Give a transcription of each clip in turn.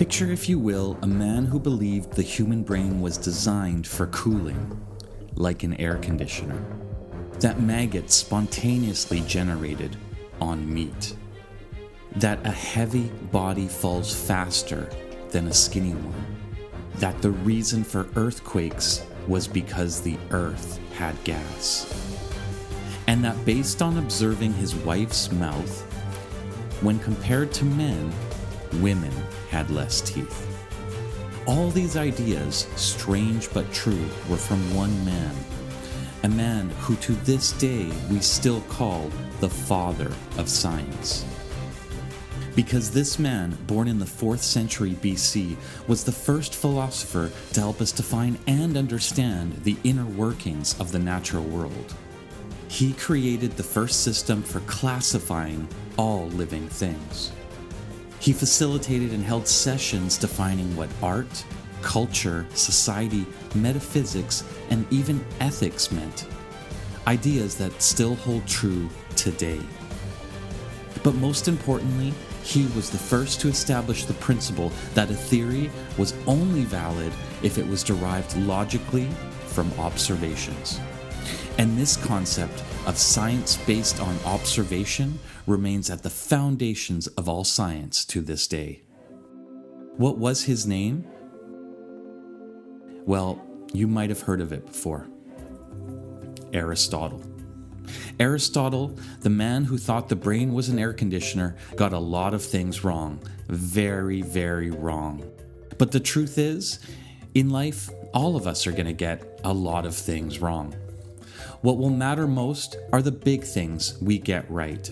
Picture, if you will, a man who believed the human brain was designed for cooling, like an air conditioner, that maggots spontaneously generated on meat, that a heavy body falls faster than a skinny one, that the reason for earthquakes was because the earth had gas, and that based on observing his wife's mouth, when compared to men, women had less teeth. All these ideas, strange but true, were from one man, a man who to this day we still call the father of science. Because this man, born in the 4th century BC, was the first philosopher to help us define and understand the inner workings of the natural world. He created the first system for classifying all living things. He facilitated and held sessions defining what art, culture, society, metaphysics, and even ethics meant. Ideas that still hold true today. But most importantly, he was the first to establish the principle that a theory was only valid if it was derived logically from observations. And this concept of science based on observation remains at the foundations of all science to this day. What was his name? Well, you might have heard of it before. Aristotle. Aristotle, the man who thought the brain was an air conditioner, got a lot of things wrong. Very, very wrong. But the truth is, in life, all of us are going to get a lot of things wrong. What will matter most are the big things we get right.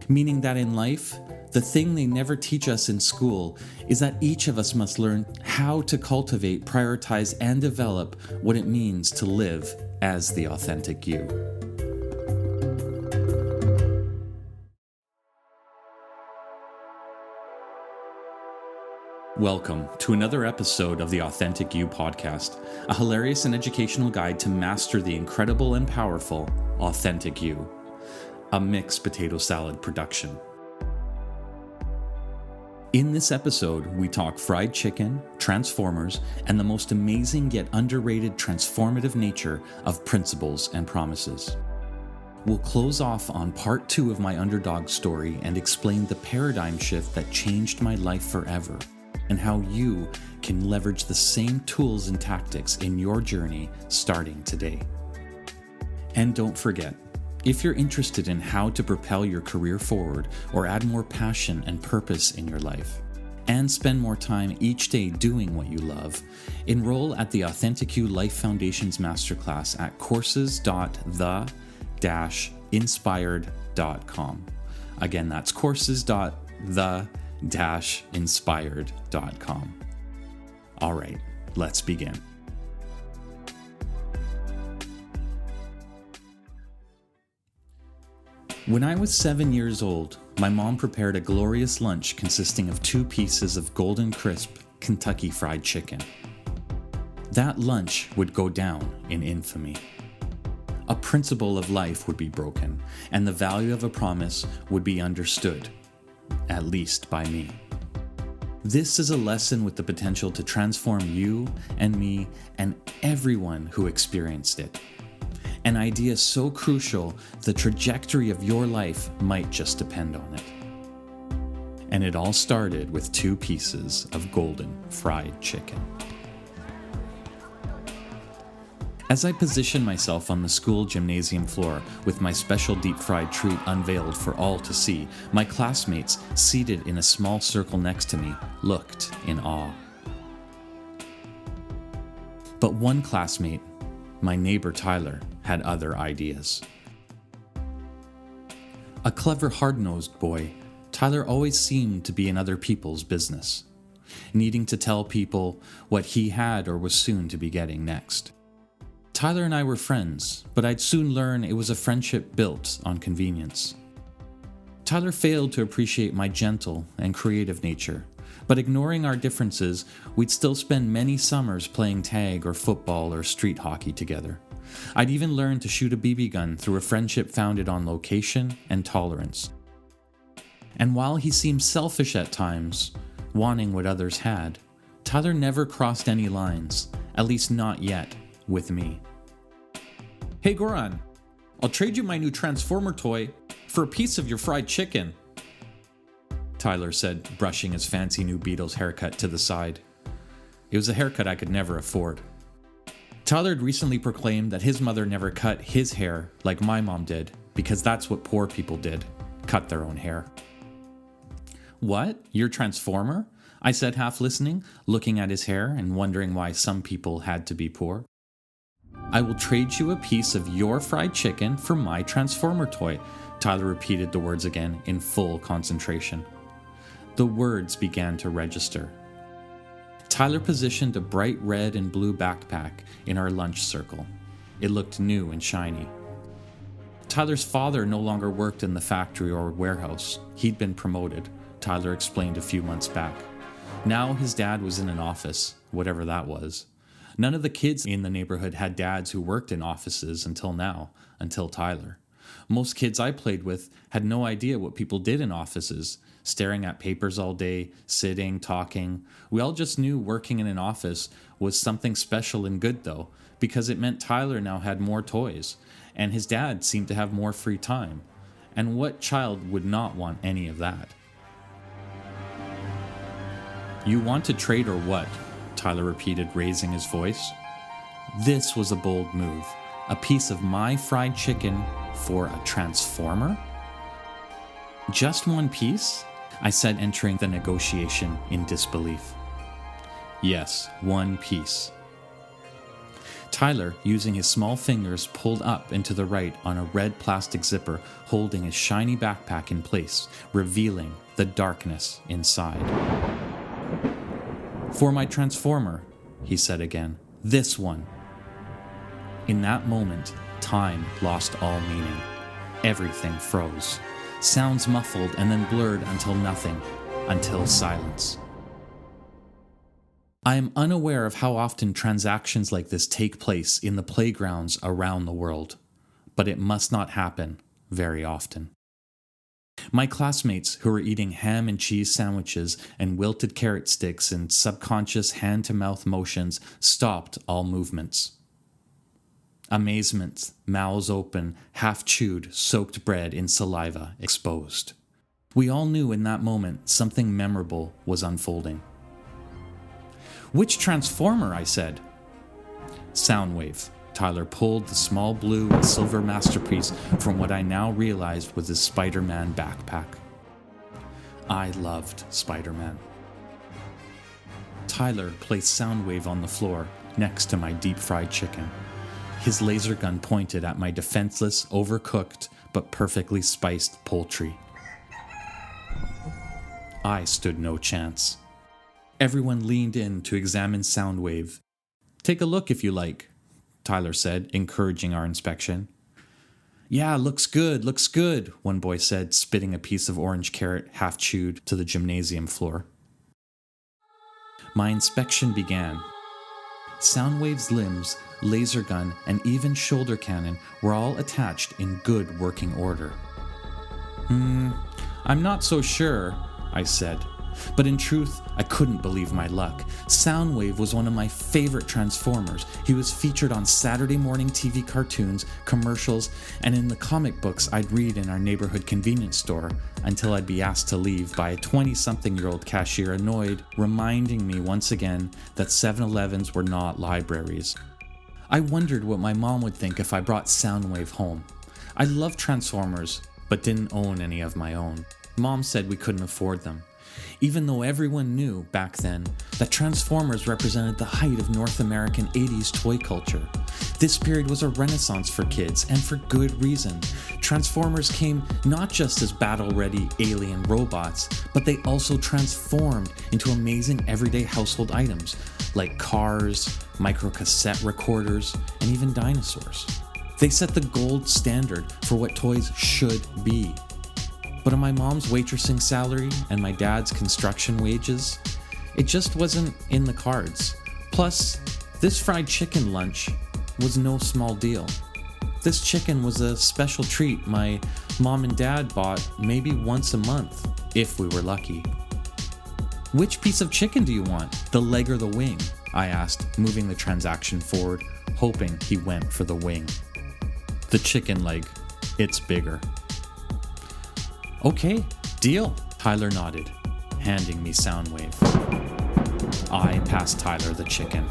Meaning that in life, the thing they never teach us in school is that each of us must learn how to cultivate, prioritize, and develop what it means to live as the authentic you. Welcome to another episode of the Authentic You podcast, a hilarious and educational guide to master the incredible and powerful Authentic You, a mixed potato salad production. In this episode, we talk fried chicken, Transformers, and the most amazing yet underrated transformative nature of principles and promises. We'll close off on part 2 of my Underdog story and explain the paradigm shift that changed my life forever, and how you can leverage the same tools and tactics in your journey starting today. And don't forget, if you're interested in how to propel your career forward or add more passion and purpose in your life, and spend more time each day doing what you love, enroll at the Authentic You Life Foundations Masterclass at courses.the-inspired.com. Again, that's courses.the-inspired.com. All right, let's begin. When I was 7 years old, my mom prepared a glorious lunch consisting of 2 pieces of golden crisp Kentucky Fried Chicken. That lunch would go down in infamy. A principle of life would be broken, and the value of a promise would be understood, at least by me. This is a lesson with the potential to transform you and me and everyone who experienced it. An idea so crucial, the trajectory of your life might just depend on it. And it all started with 2 pieces of golden fried chicken. As I positioned myself on the school gymnasium floor with my special deep fried treat unveiled for all to see, my classmates, seated in a small circle next to me, looked in awe. But one classmate, my neighbor Tyler, had other ideas. A clever, hard-nosed boy, Tyler always seemed to be in other people's business, needing to tell people what he had or was soon to be getting next. Tyler and I were friends, but I'd soon learn it was a friendship built on convenience. Tyler failed to appreciate my gentle and creative nature, but ignoring our differences, we'd still spend many summers playing tag or football or street hockey together. I'd even learned to shoot a BB gun through a friendship founded on location and tolerance. And while he seemed selfish at times, wanting what others had, Tyler never crossed any lines, at least not yet, with me. "Hey Goran, I'll trade you my new Transformer toy for a piece of your fried chicken," Tyler said, brushing his fancy new Beatles haircut to the side. It was a haircut I could never afford. Tyler had recently proclaimed that his mother never cut his hair like my mom did, because that's what poor people did, cut their own hair. "What? You're Transformer?" I said, half listening, looking at his hair and wondering why some people had to be poor. "I will trade you a piece of your fried chicken for my Transformer toy," Tyler repeated the words again in full concentration. The words began to register. Tyler positioned a bright red and blue backpack in our lunch circle. It looked new and shiny. Tyler's father no longer worked in the factory or warehouse. He'd been promoted, Tyler explained a few months back. Now his dad was in an office, whatever that was. None of the kids in the neighborhood had dads who worked in offices until Tyler. Most kids I played with had no idea what people did in offices, staring at papers all day, sitting, talking. We all just knew working in an office was something special and good though, because it meant Tyler now had more toys, and his dad seemed to have more free time. And what child would not want any of that? "You want to trade or what?" Tyler repeated, raising his voice. This was a bold move. A piece of my fried chicken for a Transformer? "Just one piece?" I said, entering the negotiation in disbelief. "Yes, one piece." Tyler, using his small fingers, pulled up and to the right on a red plastic zipper, holding his shiny backpack in place, revealing the darkness inside. "For my Transformer," he said again. "This one." In that moment, time lost all meaning. Everything froze. Sounds muffled and then blurred until nothing, until silence. I am unaware of how often transactions like this take place in the playgrounds around the world, but it must not happen very often. My classmates who were eating ham and cheese sandwiches and wilted carrot sticks in subconscious hand-to-mouth motions stopped all movements. Amazement, mouths open, half-chewed, soaked bread in saliva exposed. We all knew in that moment something memorable was unfolding. "Which Transformer?" I said. "Soundwave." Tyler pulled the small blue and silver masterpiece from what I now realized was his Spider-Man backpack. I loved Spider-Man. Tyler placed Soundwave on the floor next to my deep-fried chicken. His laser gun pointed at my defenseless, overcooked, but perfectly spiced poultry. I stood no chance. Everyone leaned in to examine Soundwave. "Take a look if you like," Tyler said, encouraging our inspection. "Yeah, looks good, one boy said, spitting a piece of orange carrot half-chewed to the gymnasium floor. My inspection began. Soundwave's limbs, laser gun, and even shoulder cannon were all attached in good working order. I'm not so sure," I said. But in truth, I couldn't believe my luck. Soundwave was one of my favorite Transformers. He was featured on Saturday morning TV cartoons, commercials, and in the comic books I'd read in our neighborhood convenience store until I'd be asked to leave by a 20-something-year-old cashier annoyed, reminding me once again that 7-Elevens were not libraries. I wondered what my mom would think if I brought Soundwave home. I loved Transformers, but didn't own any of my own. Mom said we couldn't afford them. Even though everyone knew back then that Transformers represented the height of North American 80s toy culture. This period was a renaissance for kids, and for good reason. Transformers came not just as battle-ready alien robots, but they also transformed into amazing everyday household items like cars, microcassette recorders, and even dinosaurs. They set the gold standard for what toys should be. But on my mom's waitressing salary and my dad's construction wages, it just wasn't in the cards. Plus, this fried chicken lunch was no small deal. This chicken was a special treat my mom and dad bought maybe once a month, if we were lucky. Which piece of chicken do you want, the leg or the wing? I asked, moving the transaction forward, hoping he went for the wing. The chicken leg. It's bigger. Okay, deal, Tyler nodded, handing me Soundwave. I passed Tyler the chicken.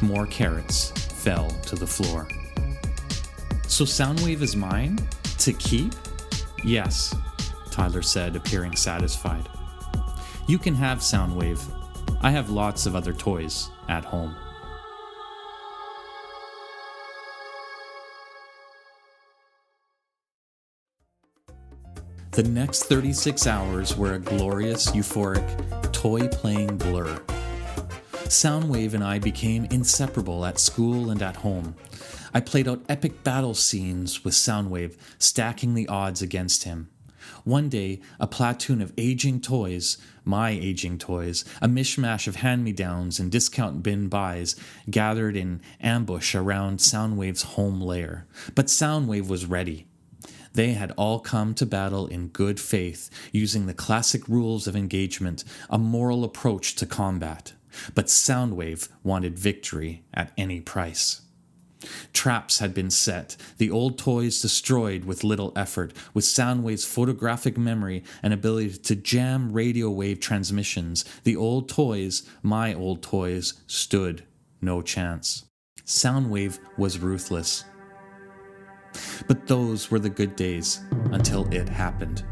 More carrots fell to the floor. So Soundwave is mine? To keep? Yes, Tyler said, appearing satisfied. You can have Soundwave. I have lots of other toys at home. The next 36 hours were a glorious, euphoric, toy-playing blur. Soundwave and I became inseparable at school and at home. I played out epic battle scenes with Soundwave, stacking the odds against him. One day, a platoon of aging toys, my aging toys, a mishmash of hand-me-downs and discount bin buys, gathered in ambush around Soundwave's home lair. But Soundwave was ready. They had all come to battle in good faith, using the classic rules of engagement, a moral approach to combat. But Soundwave wanted victory at any price. Traps had been set, the old toys destroyed with little effort, with Soundwave's photographic memory and ability to jam radio wave transmissions. The old toys, my old toys, stood no chance. Soundwave was ruthless. But those were the good days, until it happened.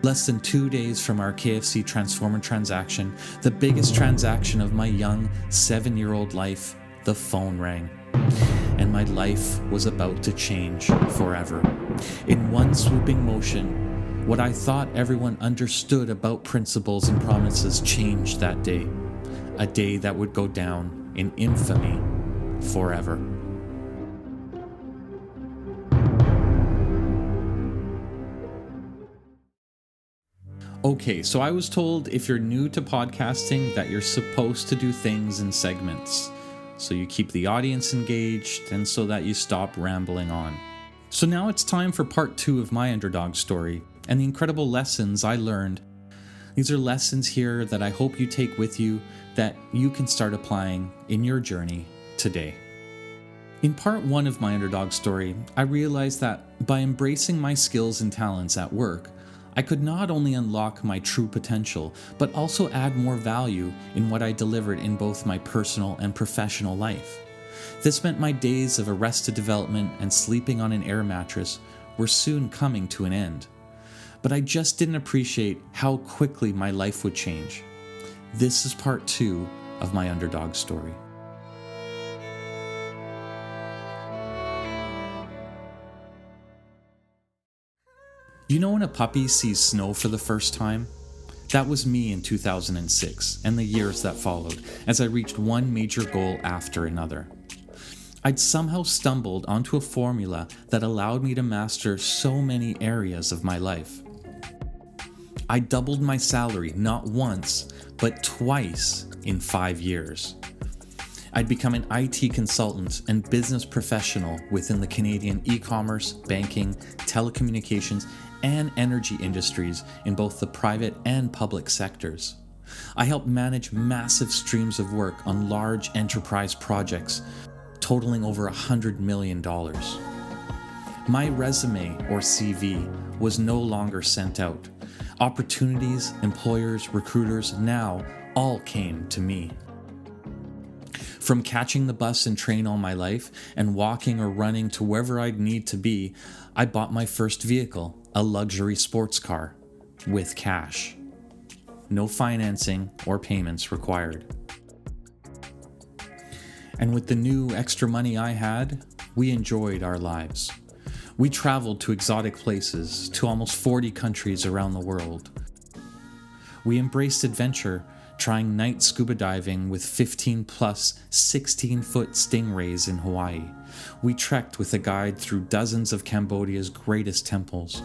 Less than 2 days from our KFC Transformer transaction, the biggest transaction of my young 7-year-old life, the phone rang. And my life was about to change forever. In one swooping motion, what I thought everyone understood about principles and promises changed that day. A day that would go down in infamy forever. Okay, so I was told if you're new to podcasting that you're supposed to do things in segments, so you keep the audience engaged and so that you stop rambling on. So now it's time for part 2 of my Underdog story and the incredible lessons I learned. These are lessons here that I hope you take with you that you can start applying in your journey today. In part 1 of my Underdog story, I realized that by embracing my skills and talents at work, I could not only unlock my true potential, but also add more value in what I delivered in both my personal and professional life. This meant my days of arrested development and sleeping on an air mattress were soon coming to an end. But I just didn't appreciate how quickly my life would change. This is part 2 of my Underdog story. You know when a puppy sees snow for the first time? That was me in 2006 and the years that followed as I reached one major goal after another. I'd somehow stumbled onto a formula that allowed me to master so many areas of my life. I doubled my salary not once, but twice in 5 years. I'd become an IT consultant and business professional within the Canadian e-commerce, banking, telecommunications, and energy industries in both the private and public sectors. I helped manage massive streams of work on large enterprise projects, totaling over $100 million. My resume, or CV, was no longer sent out. Opportunities, employers, recruiters, now all came to me. From catching the bus and train all my life and walking or running to wherever I'd need to be, I bought my first vehicle, a luxury sports car, with cash. No financing or payments required. And with the new extra money I had, we enjoyed our lives. We traveled to exotic places, to almost 40 countries around the world. We embraced adventure, trying night scuba diving with 15-plus 16-foot stingrays in Hawaii. We trekked with a guide through dozens of Cambodia's greatest temples.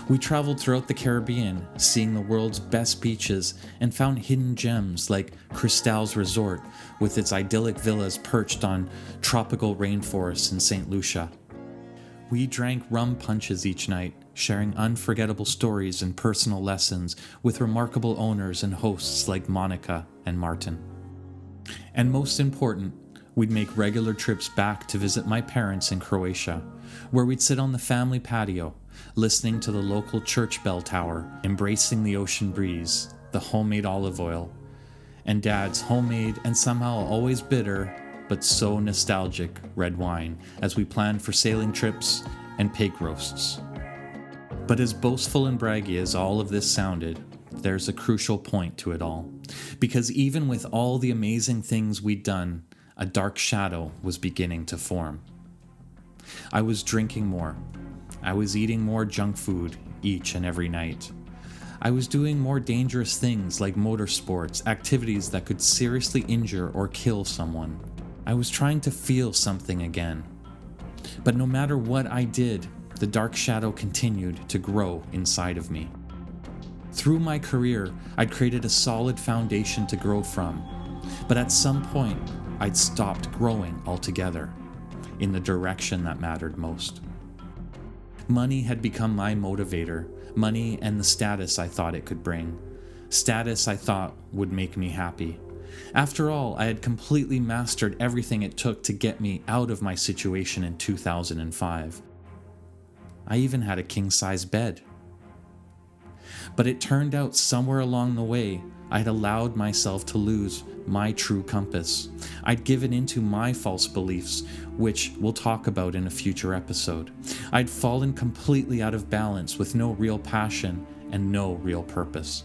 We traveled throughout the Caribbean, seeing the world's best beaches, and found hidden gems like Cristal's Resort, with its idyllic villas perched on tropical rainforests in St. Lucia. We drank rum punches each night, sharing unforgettable stories and personal lessons with remarkable owners and hosts like Monica and Martin. And most important, we'd make regular trips back to visit my parents in Croatia, where we'd sit on the family patio, listening to the local church bell tower, embracing the ocean breeze, the homemade olive oil, and Dad's homemade and somehow always bitter, but so nostalgic red wine as we planned for sailing trips and pig roasts. But as boastful and braggy as all of this sounded, there's a crucial point to it all. Because even with all the amazing things we'd done, a dark shadow was beginning to form. I was drinking more. I was eating more junk food each and every night. I was doing more dangerous things like motorsports, activities that could seriously injure or kill someone. I was trying to feel something again. But no matter what I did, the dark shadow continued to grow inside of me. Through my career, I'd created a solid foundation to grow from, but at some point, I'd stopped growing altogether in the direction that mattered most. Money had become my motivator, money and the status I thought it could bring. Status I thought would make me happy. After all, I had completely mastered everything it took to get me out of my situation in 2005. I even had a king-size bed. But it turned out somewhere along the way, I had allowed myself to lose my true compass. I'd given into my false beliefs, which we'll talk about in a future episode. I'd fallen completely out of balance with no real passion and no real purpose.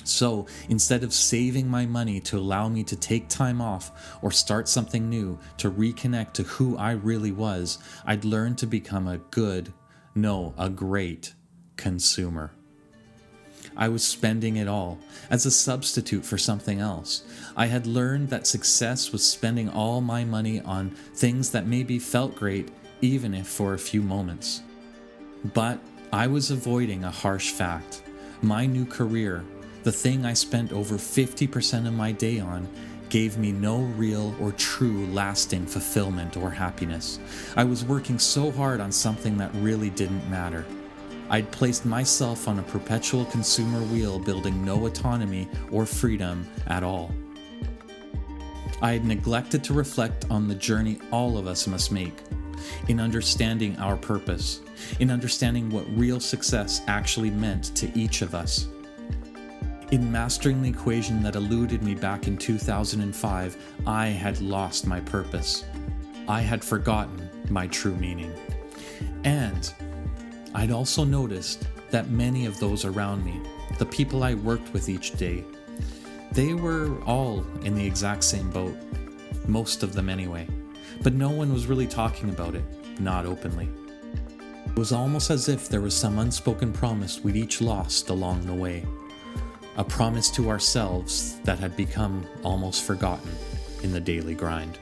So instead of saving my money to allow me to take time off or start something new to reconnect to who I really was, I'd learned to become a great consumer. I was spending it all as a substitute for something else. I had learned that success was spending all my money on things that maybe felt great, even if for a few moments. But I was avoiding a harsh fact. My new career, the thing I spent over 50% of my day on, gave me no real or true lasting fulfillment or happiness. I was working so hard on something that really didn't matter. I'd placed myself on a perpetual consumer wheel, building no autonomy or freedom at all. I had neglected to reflect on the journey all of us must make, in understanding our purpose, in understanding what real success actually meant to each of us. In mastering the equation that eluded me back in 2005, I had lost my purpose. I had forgotten my true meaning. And I'd also noticed that many of those around me, the people I worked with each day, they were all in the exact same boat. Most of them anyway. But no one was really talking about it, not openly. It was almost as if there was some unspoken promise we'd each lost along the way. A promise to ourselves that had become almost forgotten in the daily grind.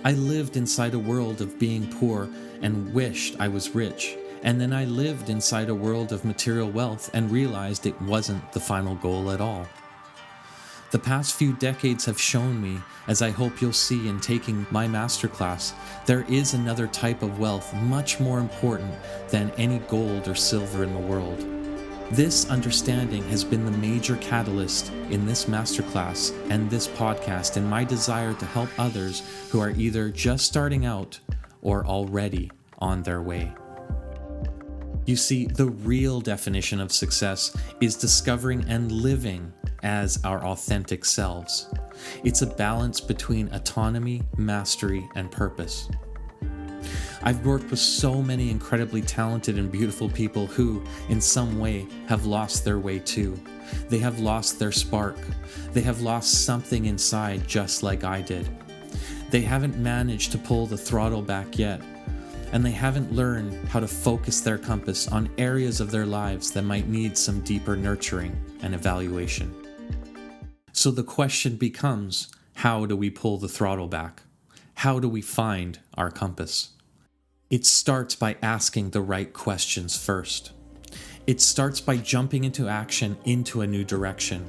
I lived inside a world of being poor and wished I was rich, and then I lived inside a world of material wealth and realized it wasn't the final goal at all. The past few decades have shown me, as I hope you'll see in taking my masterclass, there is another type of wealth much more important than any gold or silver in the world. This understanding has been the major catalyst in this masterclass and this podcast in my desire to help others who are either just starting out or already on their way. You see, the real definition of success is discovering and living as our authentic selves. It's a balance between autonomy, mastery, and purpose. I've worked with so many incredibly talented and beautiful people who, in some way, have lost their way too. They have lost their spark. They have lost something inside just like I did. They haven't managed to pull the throttle back yet, and they haven't learned how to focus their compass on areas of their lives that might need some deeper nurturing and evaluation. So the question becomes, how do we pull the throttle back? How do we find our compass? It starts by asking the right questions first. It starts by jumping into action into a new direction.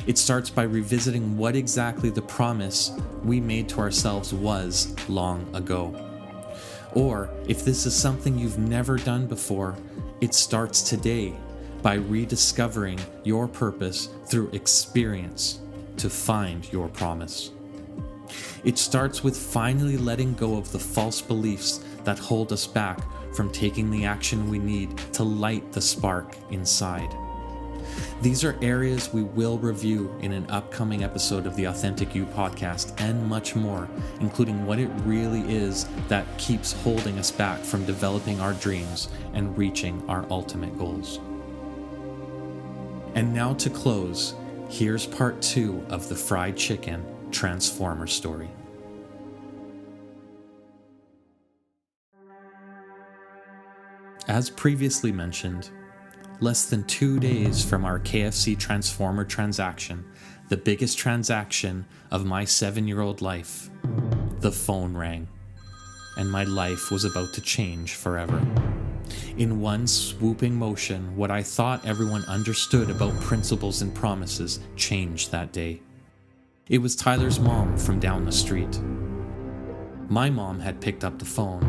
It starts by revisiting what exactly the promise we made to ourselves was long ago. Or if this is something you've never done before, it starts today by rediscovering your purpose through experience to find your promise. It starts with finally letting go of the false beliefs that hold us back from taking the action we need to light the spark inside. These are areas we will review in an upcoming episode of the Authentic You podcast and much more, including what it really is that keeps holding us back from developing our dreams and reaching our ultimate goals. And now to close, here's part 2 of the fried chicken transformer story. As previously mentioned, less than 2 days from our KFC Transformer transaction, the biggest transaction of my 7-year-old life, the phone rang, and my life was about to change forever. In one swooping motion, what I thought everyone understood about principles and promises changed that day. It was Tyler's mom from down the street. My mom had picked up the phone,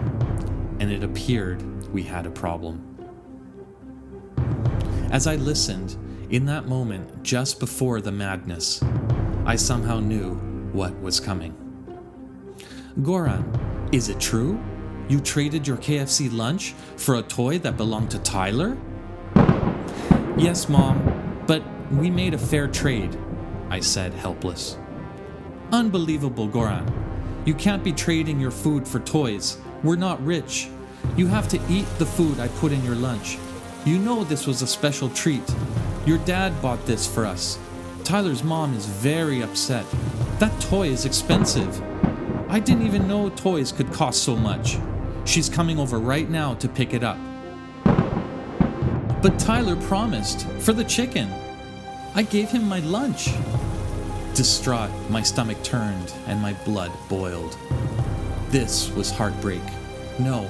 and it appeared we had a problem. As I listened, in that moment, just before the madness, I somehow knew what was coming. Goran, is it true? You traded your KFC lunch for a toy that belonged to Tyler? Yes, Mom, but we made a fair trade, I said, helpless. Unbelievable, Goran. You can't be trading your food for toys. We're not rich. You have to eat the food I put in your lunch. You know this was a special treat. Your dad bought this for us. Tyler's mom is very upset. That toy is expensive. I didn't even know toys could cost so much. She's coming over right now to pick it up. But Tyler promised for the chicken. I gave him my lunch. Distraught, my stomach turned and my blood boiled. This was heartbreak. No,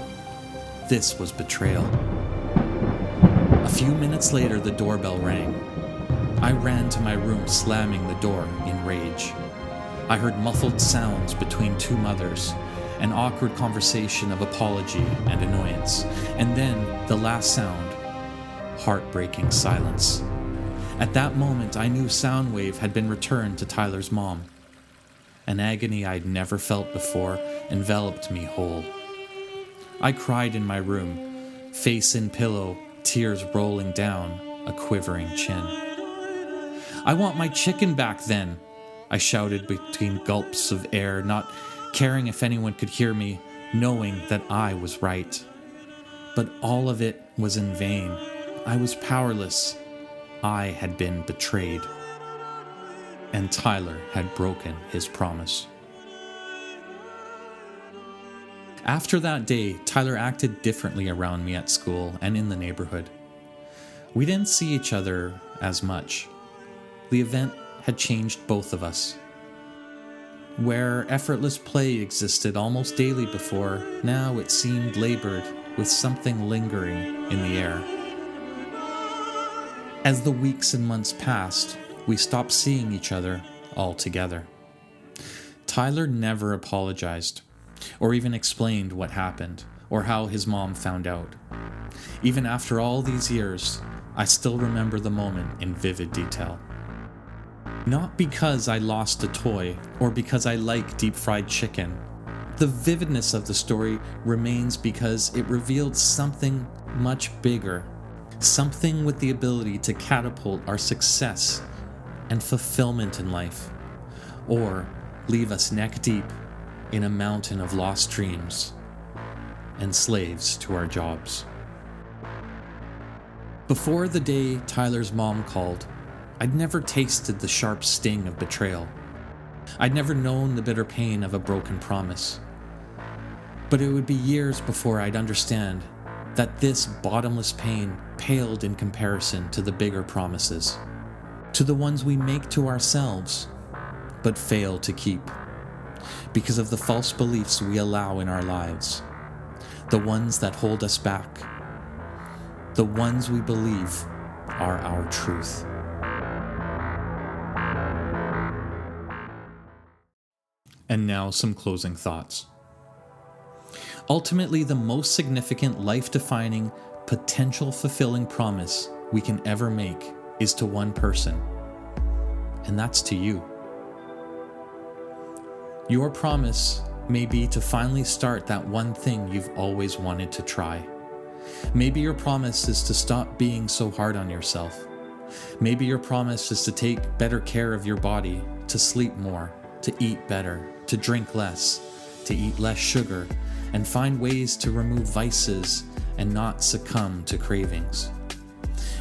this was betrayal. A few minutes later, the doorbell rang. I ran to my room, slamming the door in rage. I heard muffled sounds between two mothers, an awkward conversation of apology and annoyance, and then the last sound, heartbreaking silence. At that moment, I knew Soundwave had been returned to Tyler's mom. An agony I'd never felt before enveloped me whole. I cried in my room, face in pillow, tears rolling down a quivering chin. I want my chicken back then, I shouted between gulps of air, not caring if anyone could hear me, knowing that I was right. But all of it was in vain. I was powerless. I had been betrayed. And Tyler had broken his promise. After that day, Tyler acted differently around me at school and in the neighborhood. We didn't see each other as much. The event had changed both of us. Where effortless play existed almost daily before, now it seemed labored with something lingering in the air. As the weeks and months passed, we stopped seeing each other altogether. Tyler never apologized, or even explained what happened, or how his mom found out. Even after all these years, I still remember the moment in vivid detail. Not because I lost a toy, or because I like deep-fried chicken. The vividness of the story remains because it revealed something much bigger, something with the ability to catapult our success and fulfillment in life, or leave us neck deep in a mountain of lost dreams and slaves to our jobs. Before the day Tyler's mom called, I'd never tasted the sharp sting of betrayal. I'd never known the bitter pain of a broken promise. But it would be years before I'd understand that this bottomless pain paled in comparison to the bigger promises, to the ones we make to ourselves, but fail to keep, because of the false beliefs we allow in our lives, the ones that hold us back, the ones we believe are our truth. And now some closing thoughts. Ultimately, the most significant, life-defining, potential-fulfilling promise we can ever make is to one person, and that's to you. Your promise may be to finally start that one thing you've always wanted to try. Maybe your promise is to stop being so hard on yourself. Maybe your promise is to take better care of your body, to sleep more, to eat better, to drink less, to eat less sugar, and find ways to remove vices and not succumb to cravings.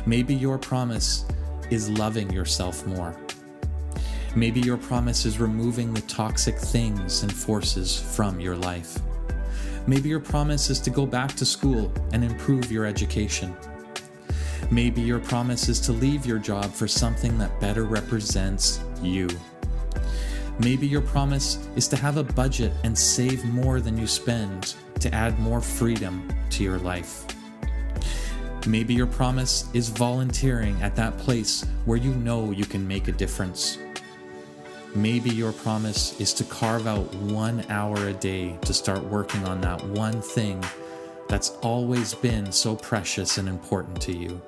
Maybe your promise is loving yourself more. Maybe your promise is removing the toxic things and forces from your life. Maybe your promise is to go back to school and improve your education. Maybe your promise is to leave your job for something that better represents you. Maybe your promise is to have a budget and save more than you spend to add more freedom to your life. Maybe your promise is volunteering at that place where you know you can make a difference. Maybe your promise is to carve out 1 hour a day to start working on that one thing that's always been so precious and important to you.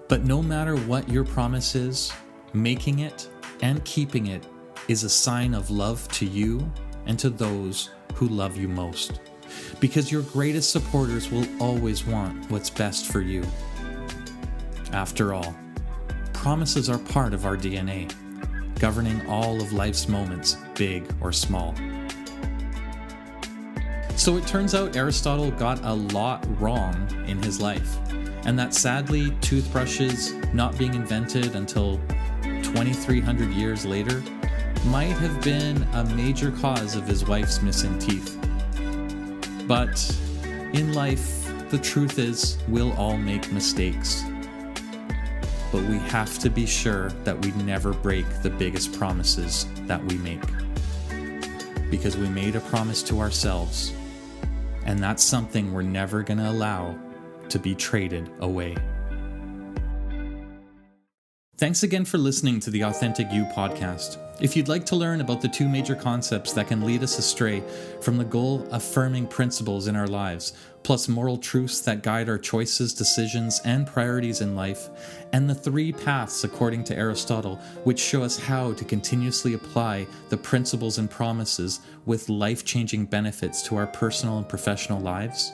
But no matter what your promise is, making it and keeping it is a sign of love to you and to those who love you most. Because your greatest supporters will always want what's best for you. After all, promises are part of our DNA, governing all of life's moments, big or small. So it turns out Aristotle got a lot wrong in his life, and that sadly, toothbrushes not being invented until 2,300 years later might have been a major cause of his wife's missing teeth. But in life, the truth is, we'll all make mistakes. But we have to be sure that we never break the biggest promises that we make. Because we made a promise to ourselves, and that's something we're never going to allow to be traded away. Thanks again for listening to the Authentic You podcast. If you'd like to learn about the two major concepts that can lead us astray from the goal-affirming principles in our lives, plus moral truths that guide our choices, decisions, and priorities in life, and the 3 paths according to Aristotle, which show us how to continuously apply the principles and promises with life-changing benefits to our personal and professional lives,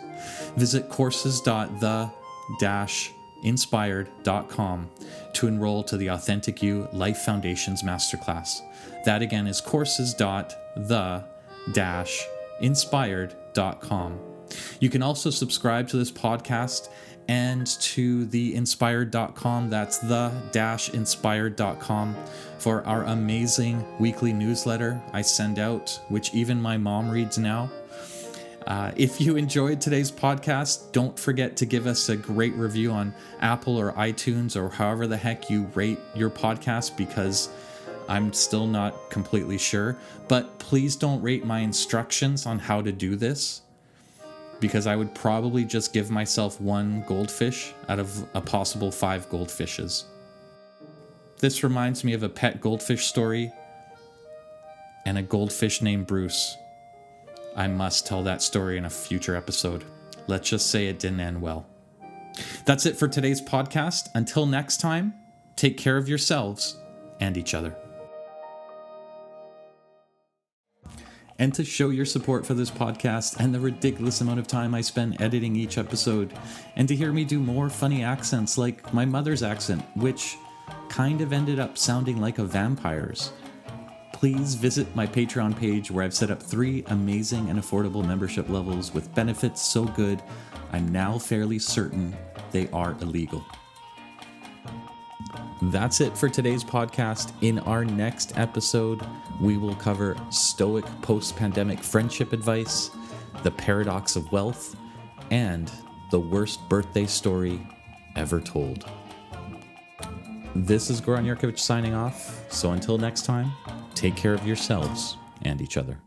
visit courses.the-Inspired.com to enroll to the Authentic You Life Foundations Masterclass. That again is courses.the-Inspired.com. You can also subscribe to this podcast and to The-Inspired.com. That's the-Inspired.com for our amazing weekly newsletter I send out, which even my mom reads now. If you enjoyed today's podcast, don't forget to give us a great review on Apple or iTunes or however the heck you rate your podcast, because I'm still not completely sure. But please don't rate my instructions on how to do this, because I would probably just give myself 1 goldfish out of a possible 5 goldfishes. This reminds me of a pet goldfish story and a goldfish named Bruce. I must tell that story in a future episode. Let's just say it didn't end well. That's it for today's podcast. Until next time, take care of yourselves and each other. And to show your support for this podcast and the ridiculous amount of time I spend editing each episode, and to hear me do more funny accents like my mother's accent, which kind of ended up sounding like a vampire's, please visit my Patreon page where I've set up 3 amazing and affordable membership levels with benefits so good I'm now fairly certain they are illegal. That's it for today's podcast. In our next episode, we will cover Stoic post-pandemic friendship advice, the paradox of wealth, and the worst birthday story ever told. This is Goran Yerkovich signing off. So until next time, take care of yourselves and each other.